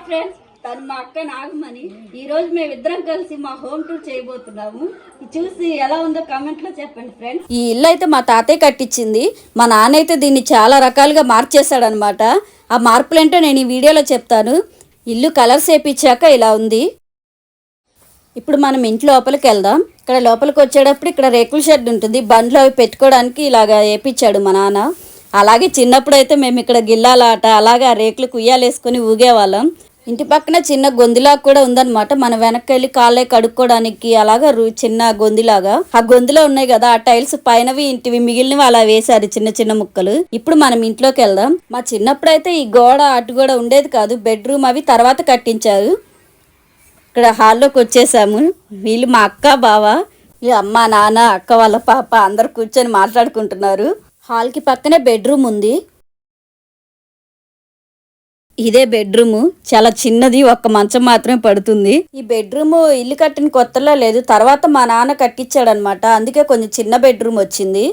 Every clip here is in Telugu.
ఫ్రెండ్స్, తను మా అక్క నాగమణి. ఈ రోజు మేమిద్దరం కలిసి మా హోమ్ టూర్ చేయబోతున్నాము. చూసి ఎలా ఉందో కామెంట్ లో చెప్పండి ఫ్రెండ్స్. ఈ ఇల్లు అయితే మా తాతయ్య కట్టించింది. మా నాన్న అయితే దీన్ని చాలా రకాలుగా మార్చేశాడు అనమాట. ఆ మార్పులు ఏంటో నేను ఈ వీడియోలో చెప్తాను. ఇల్లు కలర్స్ వేయించాక ఇలా ఉంది. ఇప్పుడు మనం ఇంటి లోపలికి వెళ్దాం. ఇక్కడ లోపలికి వచ్చేటప్పుడు ఇక్కడ రేకుల షెడ్ ఉంటుంది. బండ్లు అవి పెట్టుకోవడానికి ఇలాగా వేయించాడు మా నాన్న. అలాగే చిన్నప్పుడు అయితే మేము ఇక్కడ గిల్లాలాట అలాగే ఆ రేకులు కుయ్యాలేసుకొని ఊగేవాళ్ళం. ఇంటి పక్కన చిన్న గొంతులాగా కూడా ఉందన్నమాట. మనం వెనక్కి వెళ్ళి కాళ్ళే కడుక్కోవడానికి అలాగా చిన్న గొంతులాగా. ఆ గొంతులో ఉన్నాయి కదా, ఆ టైల్స్ పైనవి ఇంటివి మిగిలినవి అలా వేశారు చిన్న చిన్న ముక్కలు. ఇప్పుడు మనం ఇంట్లోకి వెళ్దాం. మా చిన్నప్పుడు అయితే ఈ గోడ అటు కూడా ఉండేది కాదు. బెడ్రూమ్ అవి తర్వాత కట్టించారు. ఇక్కడ హాల్లోకి వచ్చేసాము. వీళ్ళు మా అక్క బావ, అమ్మ నాన్న అక్క వాళ్ళ పాప అందరు కూర్చొని మాట్లాడుకుంటున్నారు. హాల్కి పక్కనే బెడ్రూమ్ ఉంది. ఇదే బెడ్రూము, చాలా చిన్నది, ఒక్క మంచం మాత్రమే పడుతుంది. ఈ బెడ్రూమ్ ఇల్లు కట్టిన కొత్తలో లేదు, తర్వాత మా నాన్న కట్టించాడు అనమాట. అందుకే కొంచెం చిన్న బెడ్రూమ్ వచ్చింది.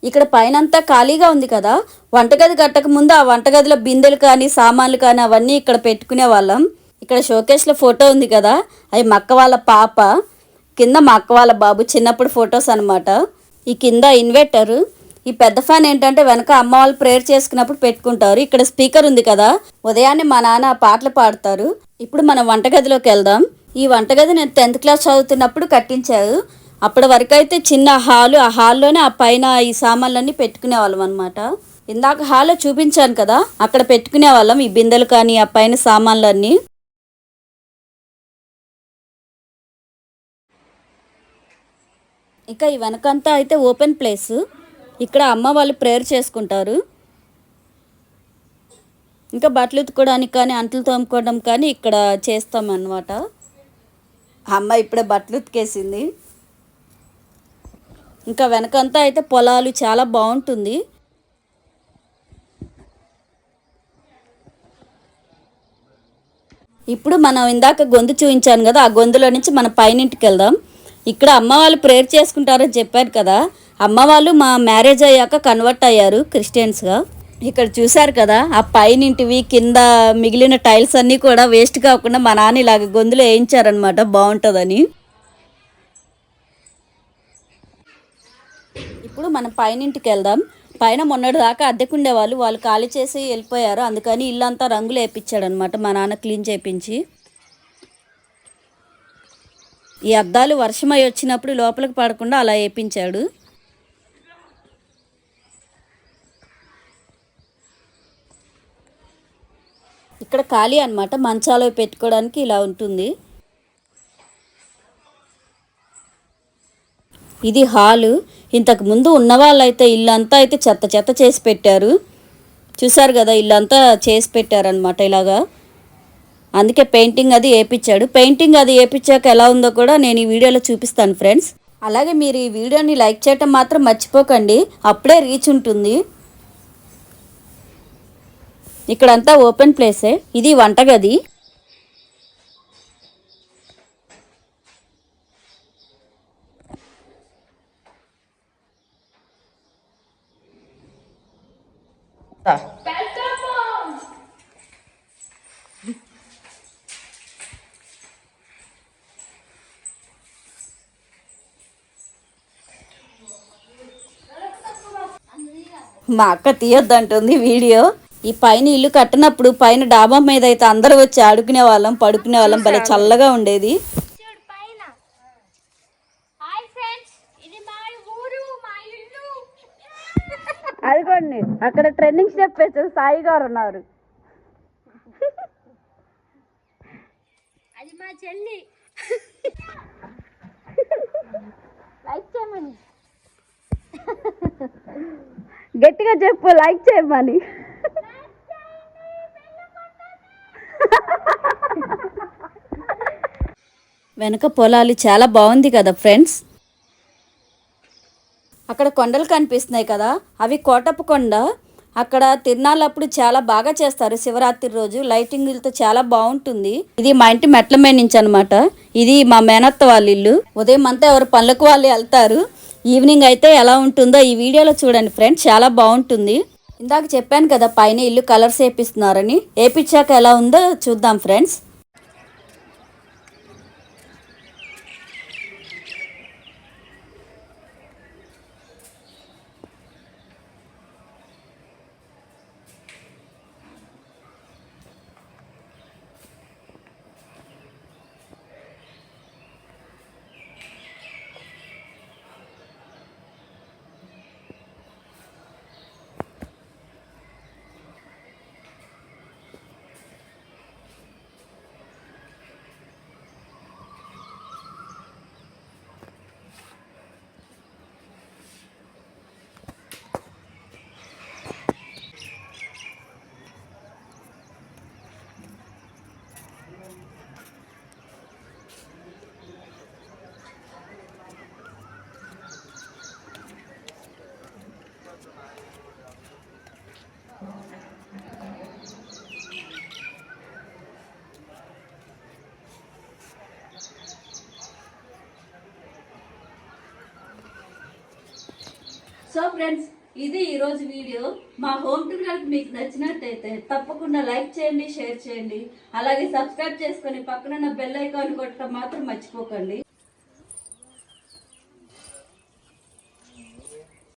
ఇక్కడ పైనంతా ఖాళీగా ఉంది కదా. వంటగది కట్టక ముందు ఆ వంటగదిలో బిందెలు కానీ సామాన్లు కానీ అవన్నీ ఇక్కడ పెట్టుకునే వాళ్ళం. ఇక్కడ షోకేస్లో ఫోటో ఉంది కదా, అవి మా అక్క వాళ్ళ పాప, కింద మా అక్క వాళ్ళ బాబు చిన్నప్పుడు ఫొటోస్ అనమాట. ఈ కింద ఇన్వర్టర్. ఈ పెద్ద ఫ్యాన్ ఏంటంటే వెనక అమ్మ వాళ్ళు ప్రేయర్ చేసుకున్నప్పుడు పెట్టుకుంటారు. ఇక్కడ స్పీకర్ ఉంది కదా, ఉదయాన్నే మా నాన్న పాటలు పాడతారు. ఇప్పుడు మనం వంటగదిలోకి వెళ్దాం. ఈ వంటగది నేను 10th క్లాస్ చదువుతున్నప్పుడు కట్టించారు. అప్పటి వరకు అయితే చిన్న హాలు, ఆ హాల్లోనే ఆ పైన ఈ సామాన్లన్నీ పెట్టుకునే వాళ్ళం అనమాట. ఇందాక హాల్లో చూపించాను కదా, అక్కడ పెట్టుకునే వాళ్ళం ఈ బిందెలు కానీ ఆ పైన సామాన్లన్నీ. ఇంకా ఈ వెనకంతా అయితే ఓపెన్ ప్లేస్. ఇక్కడ అమ్మ వాళ్ళు ప్రేయర్ చేసుకుంటారు. ఇంకా బట్టలు ఉతుకోవడానికి కానీ అంట్లు తోముకోవడం కానీ ఇక్కడ చేస్తామన్నమాట. అమ్మ ఇప్పుడే బట్టలు ఉతికేసింది. ఇంకా వెనకంతా అయితే పొలాలు, చాలా బాగుంటుంది. ఇప్పుడు మనం ఇందాక గొంతు చూపించాను కదా, ఆ గొంతులో నుంచి మనం పైనింటికి వెళ్దాం. ఇక్కడ అమ్మ వాళ్ళు ప్రేయర్ చేసుకుంటారని చెప్పారు కదా, అమ్మ వాళ్ళు మా మ్యారేజ్ అయ్యాక కన్వర్ట్ అయ్యారు క్రిస్టియన్స్గా. ఇక్కడ చూసారు కదా, ఆ పైనింటివి కింద మిగిలిన టైల్స్ అన్నీ కూడా వేస్ట్ కాకుండా మా నాన్న ఇలాగ గొంతులో వేయించారనమాట, బాగుంటుందని. ఇప్పుడు మనం పైనింటికి వెళ్దాం. పైన మొన్నటి దాకా అద్దెకుండే వాళ్ళు ఖాళీ చేసి వెళ్ళిపోయారు. అందుకని ఇల్లంతా రంగులు వేయించాడు అనమాట మా నాన్న, క్లీన్ చేయించి. ఈ అద్దాలు వర్షం అయి వచ్చినప్పుడు లోపలికి పడకుండా అలా వేయించాడు. ఇక్కడ ఖాళీ అనమాట, మంచాలు పెట్టుకోవడానికి ఇలా ఉంటుంది. ఇది హాలు. ఇంతకు ముందు ఉన్న వాళ్ళైతే ఇల్లంతా అయితే చెత్త చెత్త చేసి పెట్టారు. చూసారు కదా, ఇల్లంతా చేసి పెట్టారనమాట ఇలాగా. అందుకే పెయింటింగ్ అది వేయించాడు. పెయింటింగ్ అది వేయించాక ఎలా ఉందో కూడా నేను ఈ వీడియోలో చూపిస్తాను ఫ్రెండ్స్. అలాగే మీరు ఈ వీడియోని లైక్ చేయటం మాత్రం మర్చిపోకండి, అప్పుడే రీచ్ ఉంటుంది. ఇక్కడంతా ఓపెన్ ప్లేసే. ఇది వంటగది. మా అక్క తీయొద్దంటుంది వీడియో. ఈ పైన ఇల్లు కట్టినప్పుడు పైన డాబా మీద అయితే అందరూ వచ్చి ఆడుకునే వాళ్ళం, పడుకునే వాళ్ళం. భలే చల్లగా ఉండేది. అదిగోండి అక్కడ ట్రెండింగ్ స్టెప్ వేసారు, సాయి గారు ఉన్నారు. అది మా చెల్లి. లైక్ చేయమని గట్టిగా చెప్పు, లైక్ చేయమని. వెనక పొలాలు చాలా బాగుంది కదా ఫ్రెండ్స్. అక్కడ కొండలు కనిపిస్తున్నాయి కదా, అవి కోటప్ప కొండ. అక్కడ తిరునాళ్ళప్పుడు చాలా బాగా చేస్తారు. శివరాత్రి రోజు లైటింగ్లతో చాలా బాగుంటుంది. ఇది మా ఇంటి మెట్ల మీద నుంచి అనమాట. ఇది మా మేనత్త వాళ్ళ ఇల్లు. ఉదయం అంతా ఎవరు పనులకు వాళ్ళు వెళ్తారు. ఈవినింగ్ అయితే ఎలా ఉంటుందో ఈ వీడియోలో చూడండి ఫ్రెండ్స్, చాలా బాగుంటుంది. ఇందాక చెప్పాను కదా పైన ఇల్లు కలర్స్ వేపిస్తున్నారని. వేపించాక ఎలా ఉందో చూద్దాం ఫ్రెండ్స్. సో ఫ్రెండ్స్, ఇది ఈరోజు వీడియో. మా హోమ్ టూర్ కనుక మీకు నచ్చినట్టయితే తప్పకుండా లైక్ చేయండి, షేర్ చేయండి, అలాగే సబ్స్క్రైబ్ చేసుకొని పక్కన బెల్ ఐకాన్ కొట్టడం మాత్రం మర్చిపోకండి.